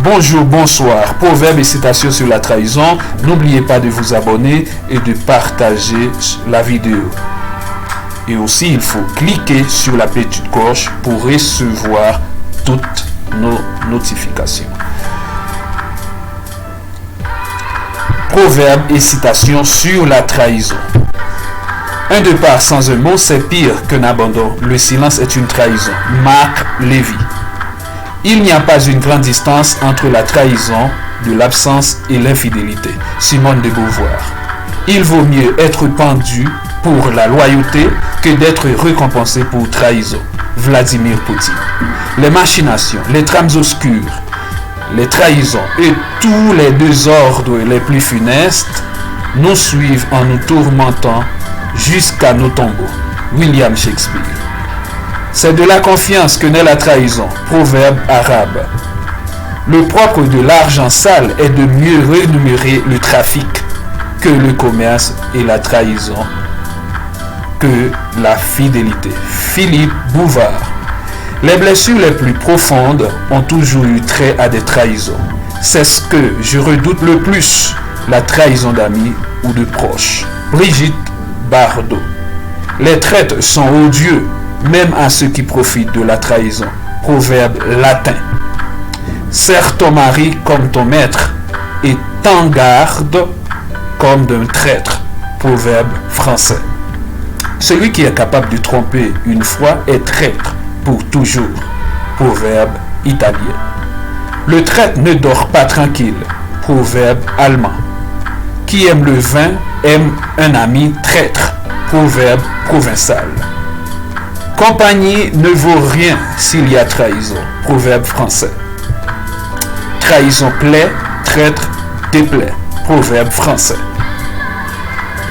Bonjour, bonsoir. Proverbes et citations sur la trahison. N'oubliez pas de vous abonner et de partager la vidéo. Et aussi, il faut cliquer sur la petite cloche pour recevoir toutes nos notifications. Proverbes et citations sur la trahison. Un départ sans un mot, c'est pire qu'un abandon. Le silence est une trahison. Marc Lévy. Il n'y a pas une grande distance entre la trahison de l'absence et l'infidélité. Simone de Beauvoir. Il vaut mieux être pendu pour la loyauté que d'être récompensé pour trahison. Vladimir Poutine. Les machinations, les trames obscures, les trahisons et tous les désordres les plus funestes nous suivent en nous tourmentant jusqu'à nos tombeaux. William Shakespeare. C'est de la confiance que naît la trahison. Proverbe arabe. Le propre de l'argent sale est de mieux rémunérer le trafic que le commerce et la trahison que la fidélité. Philippe Bouvard. Les blessures les plus profondes ont toujours eu trait à des trahisons. C'est ce que je redoute le plus, la trahison d'amis ou de proches. Brigitte Bardot. Les traites sont odieux, même à ceux qui profitent de la trahison. Proverbe latin. Serre ton mari comme ton maître et t'en garde comme d'un traître. Proverbe français. Celui qui est capable de tromper une fois est traître pour toujours. Proverbe italien. Le traître ne dort pas tranquille. Proverbe allemand. Qui aime le vin aime un ami traître. Proverbe provençal. Compagnie ne vaut rien s'il y a trahison. Proverbe français. Trahison plaît, traître déplaît. Proverbe français.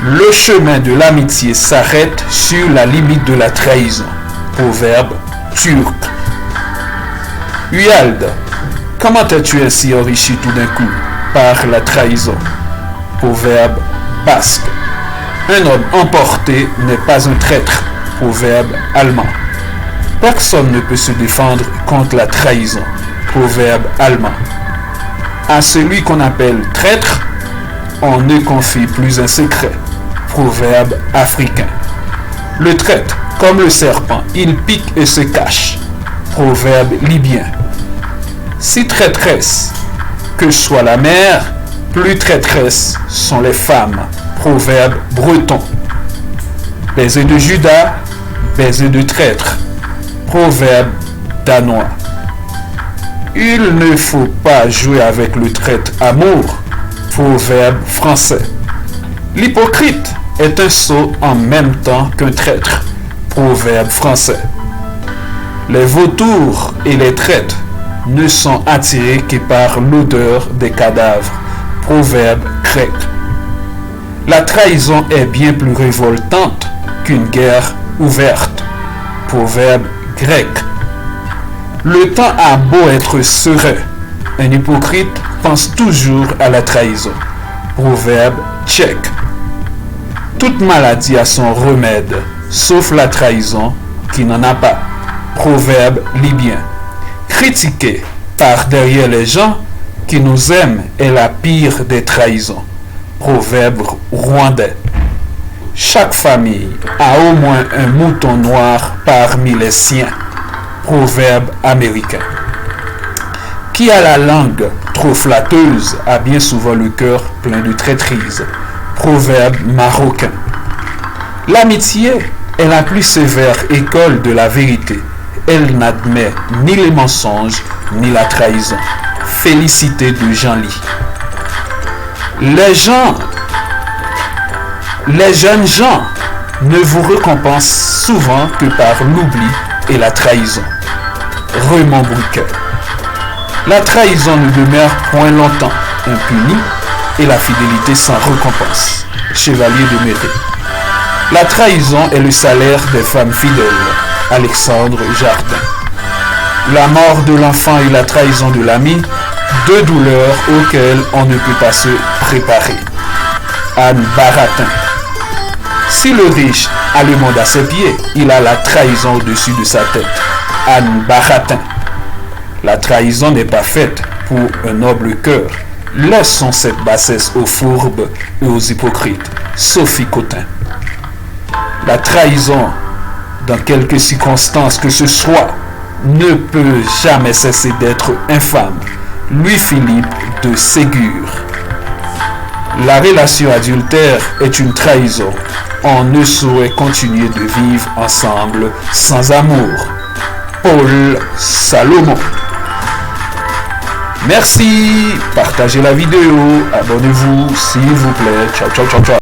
Le chemin de l'amitié s'arrête sur la limite de la trahison. Proverbe turc. Uyalde. Comment es-tu ainsi enrichi tout d'un coup par la trahison? Proverbe basque. Un homme emporté n'est pas un traître. Proverbe allemand. Personne ne peut se défendre contre la trahison. Proverbe allemand. À celui qu'on appelle traître, on ne confie plus un secret. Proverbe africain. Le traître, comme le serpent, il pique et se cache. Proverbe libyen. Si traîtresse que soit la mère, plus traîtresses sont les femmes. Proverbe breton. Baiser de Judas, baiser de traître. Proverbe danois. Il ne faut pas jouer avec le traître amour. Proverbe français. L'hypocrite est un sot en même temps qu'un traître. Proverbe français. Les vautours et les traîtres ne sont attirés que par l'odeur des cadavres. Proverbe grec. La trahison est bien plus révoltante qu'une guerre ouverte. Proverbe grec. Le temps a beau être serein, un hypocrite pense toujours à la trahison. Proverbe tchèque. Toute maladie a son remède, sauf la trahison qui n'en a pas. Proverbe libyen. Critiquer par derrière les gens qui nous aiment est la pire des trahisons. Proverbe rwandais. Chaque famille a au moins un mouton noir parmi les siens. Proverbe américain. Qui a la langue trop flatteuse a bien souvent le cœur plein de traîtrise. Proverbe marocain. L'amitié est la plus sévère école de la vérité. Elle n'admet ni les mensonges ni la trahison. Félicité de Jean-Ly. Les jeunes gens ne vous récompensent souvent que par l'oubli et la trahison. Raymond Bruquet. La trahison ne demeure point longtemps impunie et la fidélité sans récompense. Chevalier de Méré. La trahison est le salaire des femmes fidèles. Alexandre Jardin. La mort de l'enfant et la trahison de l'ami, deux douleurs auxquelles on ne peut pas se préparer. Anne Baratin. Si le riche a le monde à ses pieds, il a la trahison au-dessus de sa tête. Anne Baratin. La trahison n'est pas faite pour un noble cœur. Laissons cette bassesse aux fourbes et aux hypocrites. Sophie Cotin. La trahison, dans quelque circonstance que ce soit, ne peut jamais cesser d'être infâme. Louis-Philippe de Ségur. La relation adultère est une trahison. On ne saurait continuer de vivre ensemble sans amour. Paul Salomon. Merci, partagez la vidéo, abonnez-vous s'il vous plaît. Ciao, ciao, ciao, ciao.